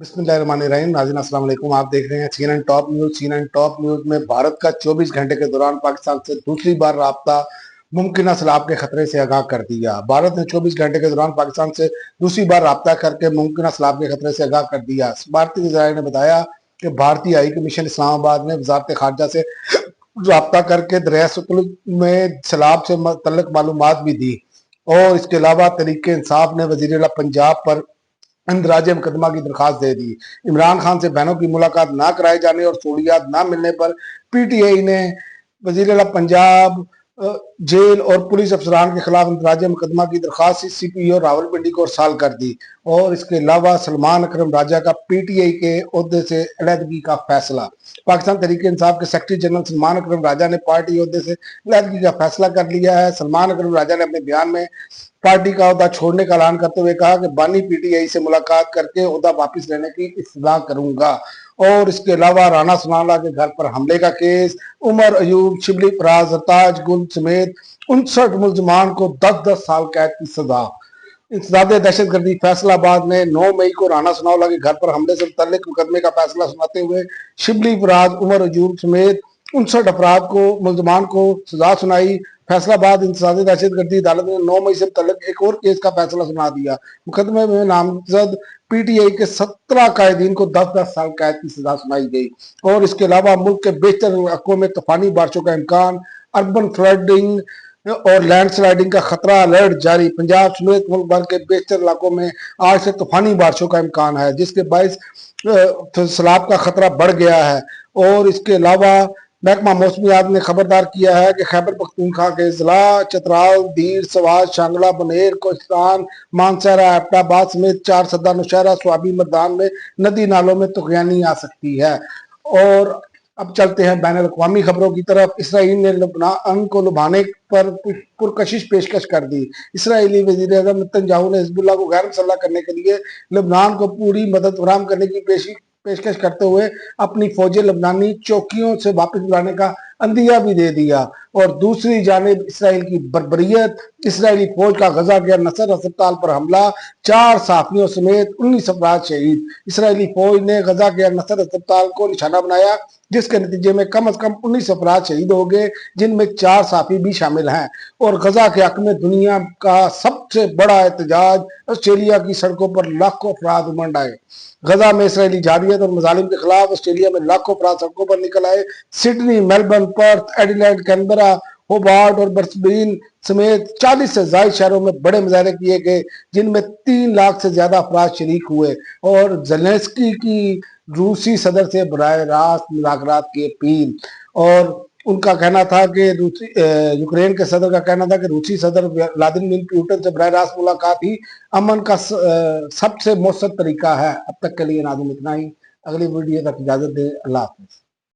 बिस्मिल्लाहिर्रहमानिर्रहीम। नाज़रीन अस्सलाम वालेकुम। आप देख रहे हैं CNN top news. CNN top news में भारत का 24 घंटे के दौरान पाकिस्तान से दूसरी बार राब्ता मुमकिन सैलाब के खतरे से आगाह कर दिया। भारत ने 24 घंटे के दौरान पाकिस्तान से दूसरी बार राब्ता करके मुमकिन सैलाब के खतरे से आगाह कर दिया। भारतीय वज़ीर ने बताया कि भारतीय हाई कमीशन इस्लामाबाद ने वज़ारत खारजा से राब्ता करके दरिया सतलुज में सैलाब से मुतल्लिक मालूमात भी दी। और इसके अलावा तहरीक इंसाफ ने वज़ीर आला पंजाब पर इंदराज मुकदमा की दरखास्त दे दी। इमरान खान से बहनों की मुलाकात ना कराए जाने और सहूलियात ना मिलने पर PTI ने वज़ीर आला पंजाब जेल और पुलिस अफसरान के खिलाफ इंदराज मुकदमा की दरखास्त CPO रावलपिंडी को अरसाल कर दी। और इसके अलावा सलमान अकरम राजा का PTI के ओहदे से अलहदगी का फैसला। पाकिस्तान तहरीक इंसाफ के सेक्रेटरी जनरल सलमान अकरम राजा ने पार्टी ओहदे से अलहदगी का फैसला कर लिया है। सलमान अकरम राजा ने अपने बयान में पार्टी का ओहदा छोड़ने का ऐलान करते हुए कहा कि बानी PTI से मुलाकात करके ओहदा वापस लेने की इस्तदा करूंगा। और इसके अलावा राना सनाउल्लाह के घर पर हमले का केस, उमर अयूब, शिबली फराज, सरताज गुल समेत 59 मुलजमान को 10-10 साल कैद की सजा। इंसदाद दहशतगर्दी फैसलाबाद ने 9 मई को राना सनाउल्लाह के घर पर हमले से मुतल्लिक मुकदमे का फैसला सुनाते हुए शिबली फराज, उमर अयूब समेत 59 अफराद को मुलजमान को सजा सुनाई। फैसलाबाद इंसदाद दहशतगर्दी अदालत ने 9 मई से मुतल्लिक एक और केस का फैसला सुना दिया। मुकदमे में नामजद PTI के 17 कायदीन को 10-10 साल कैद की सजा सुनाई गई। और इसके अलावा मुल्क के बेशतर इलाकों में तूफानी बारिशों का इम्कान, अर्बन फ्लडिंग और लैंड स्लाइडिंग का खतरा अलर्ट जारी। पंजाब समेत मुल्क भर के बेशतर इलाकों में आज से तूफानी बारिशों का इम्कान है, जिसके बायस सैलाब का खतरा बढ़ गया है। और इसके अलावा महकमा मौसमियात ने खबरदार किया है कि खैबर पख्तूनख्वा के जिला चतराल, दीर, सवात, शांगला, बनेर, कोहिस्तान, मानसहरा, एबटाबाद समेत 4 सदा, नौशहरा, स्वाबी, मरदान में नदी नालों में तुगयानी आ सकती है। और अब चलते हैं बैन अवी खबरों की तरफ। इसराइल ने लबनान को लुभाने पर पुरकशिश पेशकश कर दी। इसराइली वज़ीर आज़म नेतन्याहू ने हिजबुल्लाह को गैर मुसल्लह करने के लिए लबनान को पूरी मदद फराहम करने की पेशकश करते हुए अपनी फौजें लबनानी चौकियों से वापस बुलाने का अंदिया भी दे दिया। और दूसरी जानिब इसराइल की बर्बरियत, इसराइली फौज का गजा के नसर अस्पताल पर हमला, 4 सहाफियों समेत 19 अफराद शहीद। इसराइली फौज ने गजा के नसर अस्पताल को निशाना बनाया, जिसके नतीजे में कम से कम 19 अफराद शहीद हो गए, जिनमें 4 सहाफी भी शामिल हैं। और गजा के हक में दुनिया का सबसे बड़ा एहतजाज, ऑस्ट्रेलिया की सड़कों पर लाखों अफराद उमड़ आए। गजा में इसराइली जारियत और मजालिम के खिलाफ ऑस्ट्रेलिया में लाखों अफराद सड़कों पर निकल आए। Sydney, Melbourne, Perth, Adelaide, Canberra, Hobart और ब्रिस्बेन समेत 40 से ज्यादा शहरों में बड़े मुजाहरे किए गए, जिनमें 3 लाख से ज्यादा अफराद शरीक हुए। और ज़ेलेंस्की की रूसी सदर से बराह रास्त मुज़ाकरात की अपील। और उनका कहना था कि यूक्रेन के सदर का कहना था कि रूसी सदर व्लादिमीर पुतिन से बराह रास्त मुलाकात ही अमन का सबसे मौसर तरीका है। अब तक के लिए नाज़रीन इतना ही। अगली वीडियो तक इजाजत दें। अल्लाह हाफ़िज़।